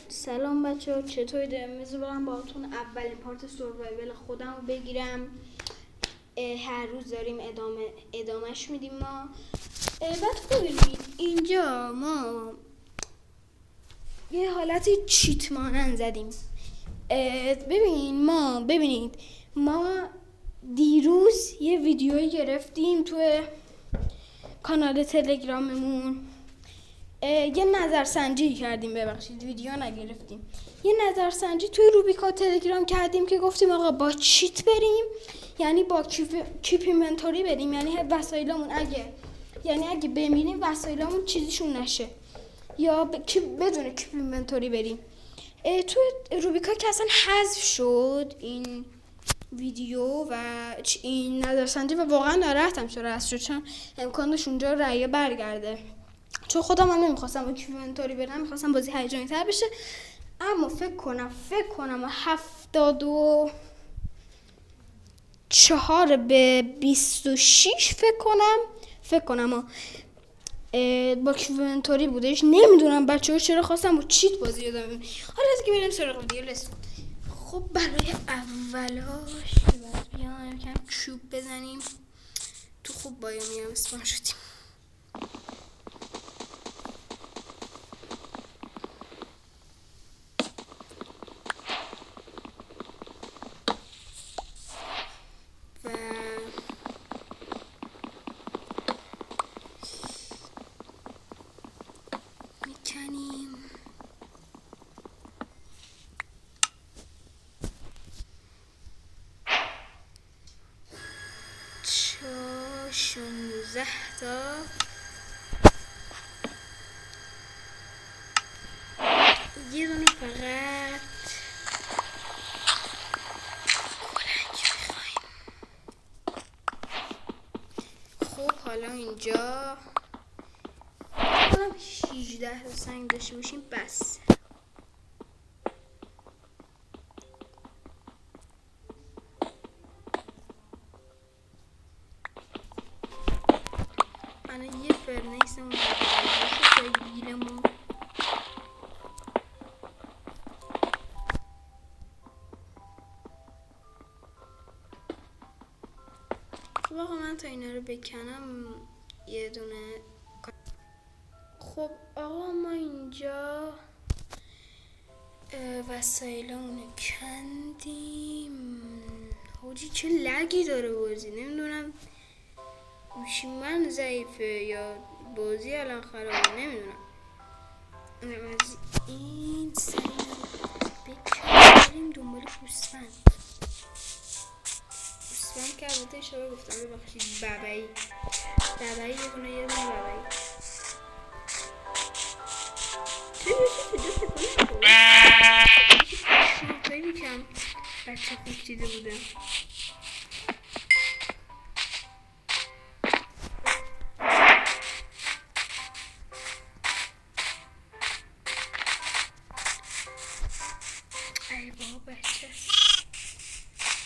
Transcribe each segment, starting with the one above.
سلام بچه چطورید؟ میزونم باهاتون اولین پارت سروایول خودم رو بگیرم. هر روز داریم ادامهش میدیم ما. بعد ببینید اینجا ما یه حالتی چیت مانند زدیم. ببینید ما دیروز یه ویدیویی گرفتیم توی کانال تلگراممون. یه نظرسنجی کردیم، ببخشید ویدیو نگرفتیم. یه نظرسنجی توی روبیکا تلگرام کردیم که گفتیم آقا با چیت بریم، یعنی با کیپ اینونتوری بریم، یعنی وسایلمون اگه بمیریم وسایلمون چیزیشون نشه، یا بدون کیپ اینونتوری بریم. توی روبیکا که اصلا حذف شد این ویدیو و این نظرسنجی و واقعا ناراحتم چرا حذف شد، چون امکانش اونجا رأی برگرده. چون خودم من نمیخواستم با کیپ اینونتوری برم، میخواستم بازی هیجانی تر بشه. اما فکر کنم 74-26 فکر کنم با کیپ اینونتوری بودش. نمیدونم بچه‌ها چرا خواستم با چیت بازی رو دارم. حالا از که بریم سراغ ویدیو. خب برای اولاش بیایم یکم چوب بزنیم تو. خوب بایومی هم اسپان شدیم. و میکنیم تا 16 تا یه دونه فقط کلنگ میخواییم. خب حالا اینجا 18 تا سنگ داشته باشیم بس. من یه فرنیسمون رو گیرمون خب آقا من تا اینا رو بکنم یه دونه. خب آقا ما اینجا وسایلمونو کندیم. حاجی چه لگی داره بازی، نمیدونم گوشی من ضعیفه یا بازی الان خرابه، نمیدونم. از این سری بکنیم دنبال گوسفند که البته اشاره گفتم ببخشید ببعی یه دونه ببعی خیلی کم بچه خوب دیده بودم. ای بابا بچه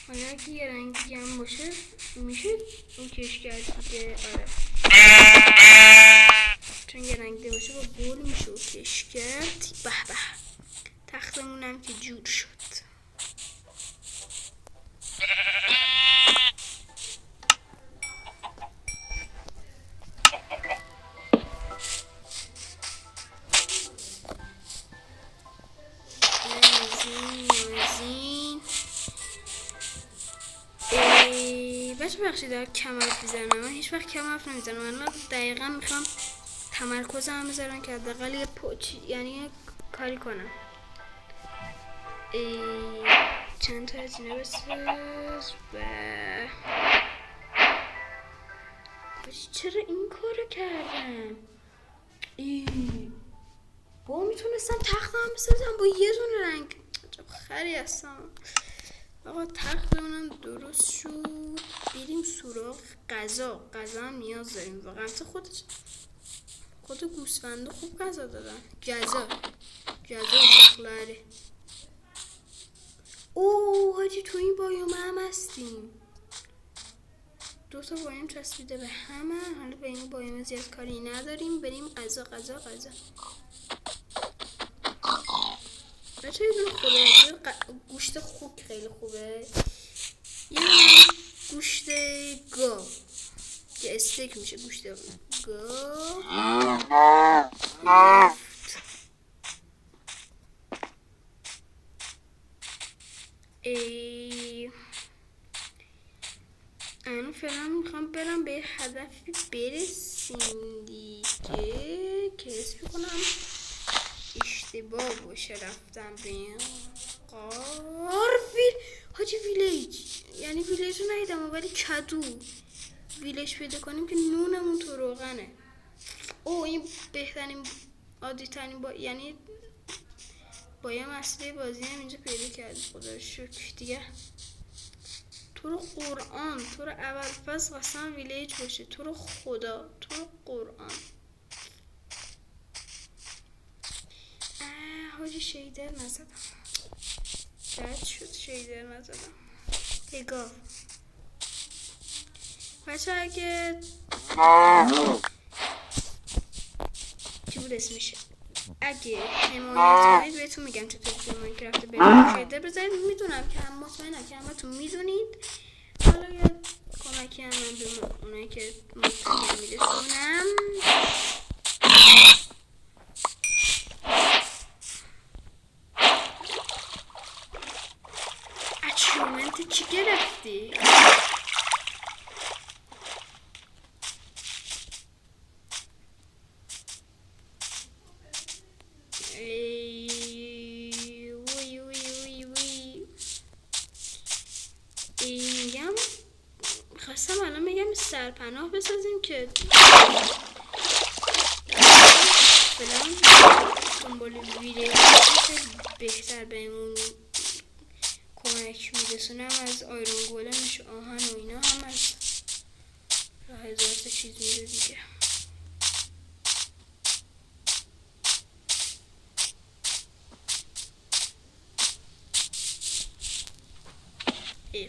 حالا اگه یه رنگ دیگه هم باشه میشه اون کشگر دیگه. آره چون یه رنگ دیگه باشه با گل میشه اون کشگر. به به تختمونم که جور شد. بخشی در کم حرف میزنم. من هیچ وقت کم حرف نمیزنم. من دقیقا میخوام تمرکزم بذارم که حداقل یه یعنی کاری کنم. چند تا از اینا بساز و چرا این کارو کردم؟ با میتونستم تختم بسازم با یه دونه رنگ. عجب خری هستم. آقا تختمونم درست شد. بریم سراغ غذا هم نیاز داریم واقعا. خود گوسفنده خوب غذا دادن. غذا بخلاره. حاجی تو این بایوم هم هستیم. 2 تا بایم چسبیده به همه. حالا به این بایم زیاد کاری نداریم. بریم غذا بچه یه دونه گوشت خوک خیلی خوبه، یه گوشت گاو که استیک میشه، گوشت گاو الان فعلا میخوام برم به هدفی برسیم دیگه که اسم کنم اشتباه باشه رفتم به این قارفیل حاجی ویلیج، یعنی ویلیج رو ندیدم ولی کدو ویلیج پیدا کنیم که نونمون تو روغنه. او این بهترین عادی ترین یعنی بایم اصلی بازی هم اینجا پیدا کرد، خدا شکر دیگه. تو رو قرآن، تو رو اول فصل قسم ویلیج باشه، تو رو خدا، تو رو قرآن. حاجی شیدر نزدم، بد شد شیدر نزدم. هگاه بچه اگه چی بود اسمشه، اگه حمایت کنید بهتون میگم چطور توی ماینکرافت بریم شیدر بزنید. میدونم که هم مطمئنم که همه تون میدونید، حالا یه کمکی هم من به اونایی که مطمئن میرسونم. اچیومنت چی گرفتی؟ میگم خواستم الان میگم سرپناه بسازیم که فلان دنبال ویدیو بهتر بهمون کمک میرسونم، از آیرون گولمش آهن و اینا هم از هزار تا چیز میره دیگه.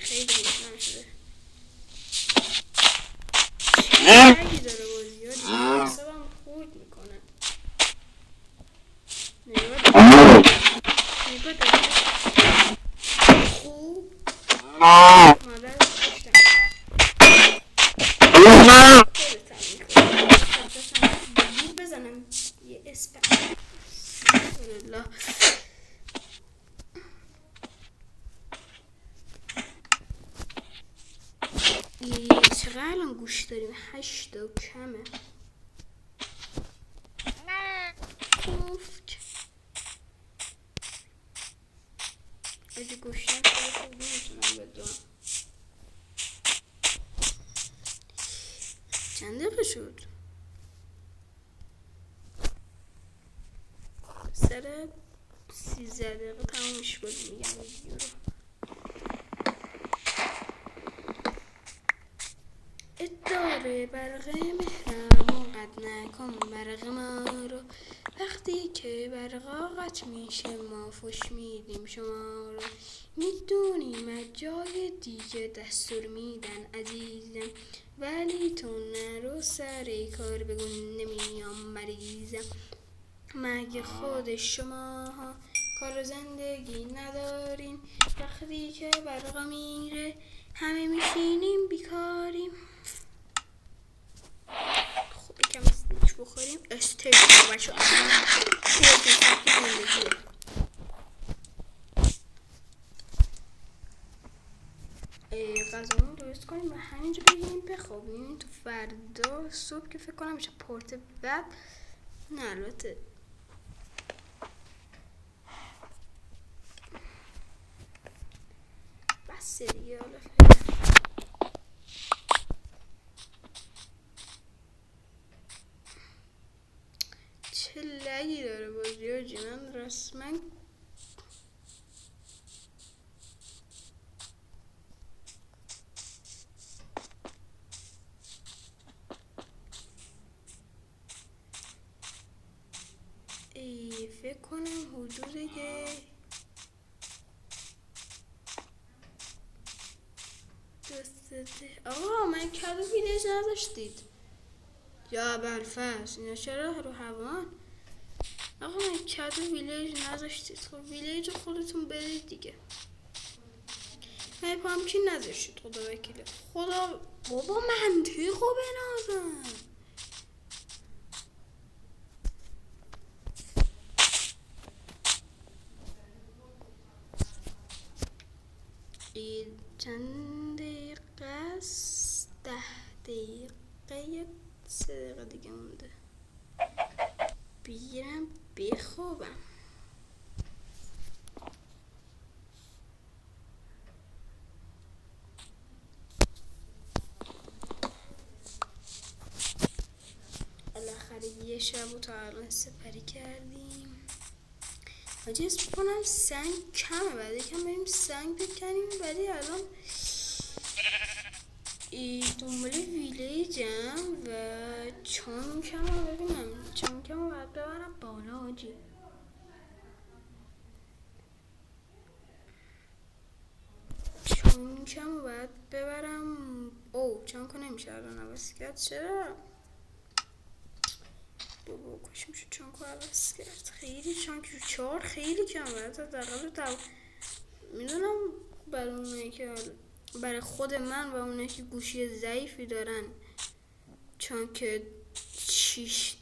خیلی روشنم شده، چی داره بازی ها دیگه حسابم خورد میکنن. نگاه داره خوب مادر داشتم خودتم بزنم یه اسپر الله. چقدر الان گوش داریم؟ 8 تا کمه. گفت اگه گوشتم خیلی خوب میتونم بدونم. چند دقیقه شد؟ سر 13 دقیقه تمومش کنیم میگم ویدیو رو. اداره برق مهرمون قد نکن برق ما رو، وقتی که برقا قطع میشه ما فش میدیم شما رو. میدونیم از جای دیگه دستور میدن عزیزم، ولی تو نرو سر کار بگو نمیام مریضم. مگه خود شما ها کار زندگی ندارین، وقتی که برقا میره همه میشینیم بیکاریم. خب یکم استیک بخوریم. استیک بچه غذامون درست کنیم و همینجا بگیریم بخوابیم تو فردا صبح که فکر کنم میشه پورت بعد. نه البته بس دیگه. حالا چه لگی داره بازی ها من رسما فکر کنم حدود که آقا من کدو ویلیج نذاشتید یا ابوالفضل، اینا چرا رو هوان؟ آقا من کد ویلیج نذاشتید. خب ویلیج خودتون برید دیگه. من پامچین نذاشتید خدا وکیله. خدا بابا منطقو بنازم. چند دقیقه است؟ 10 دقیقه 3 دقیقه دیگه مونده. بیرم بخوابم. بالاخره یه شب و تا الان سپری کردیم. حاجی اسم کنم سنگ کمه، بعد یکم بریم سنگ بکنیم. ولی الان دنبال ویلیجم و چانکم رو ببینم. چانکم رو باید ببرم بالا حاجی. چانکم رو باید ببرم. او چانکو نمیشه الان عوض کرد. چرا؟ بابا کاش میشه چانکو عوض کرد. خیلی چانک 4 خیلی کم باید حداقل میدونم برای اونایی که برای خود من و اونایی که گوشی ضعیفی دارن چانک 6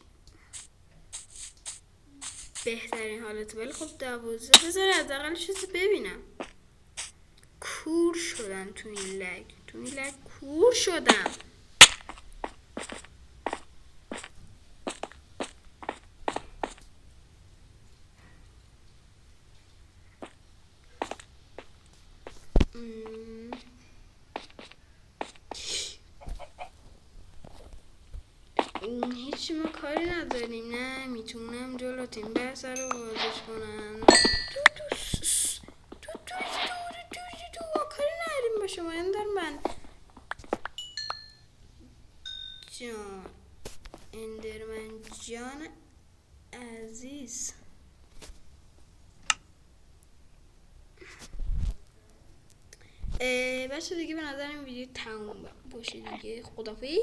بهترین حالت. ولی خب 12 بذاره حداقل چیزی ببینم. کور شدم تو این لگ کور شدم. هیچ ما کاری نداریم. نه میتونم جلوت این بحث رو بازش کنم. تو کاری نداریم با شما. اندرمن جان عزیز. بچه دیگه به نظر این ویدیو تموم باشه دیگه. خدافظ.